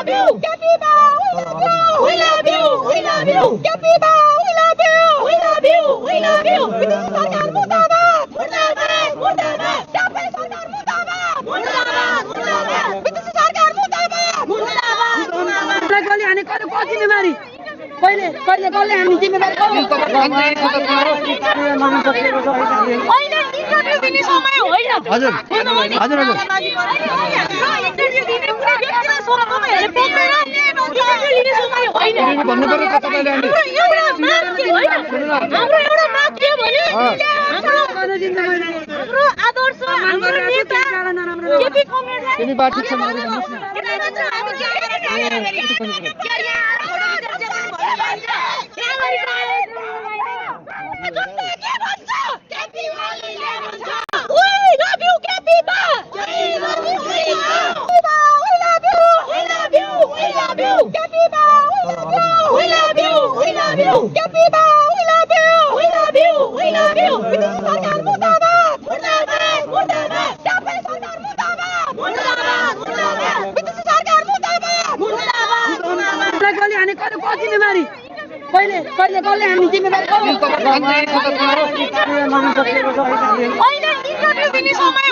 love you. Capiba, we love you. We love you. Capiba, we love you. We love you. We love you. British Sarkar murdabad. Murdabad. Murdabad. Capiba Sarkar murdabad. Murdabad. Murdabad. British Sarkar murdabad. Murdabad. Murdabad. कसले हाने को जिम्मेवारी कहिले कहिले कसले हामी जिम्मेवारी होइन इन्टरभ्यु दिने समय होइन हजुर हजुर हजुर इन्टरभ्यु दिने कुनै व्यक्तिलाई सोध्न तपाईँहरूले पाउँदैन इन्टरभ्यु लिने समय होइन भन्नु पर्यो त तपाईँले अनि हाम्रो एउटा माग के भने हाम्रो आदर्श हाम्रो नेता केपी कमरेडलाई तिमी बात ठिक छ हामी जिम्मेवारी कहिले कहिले कसले हामी जिम्मेवारी होइन इन्टरभ्यु दिने समय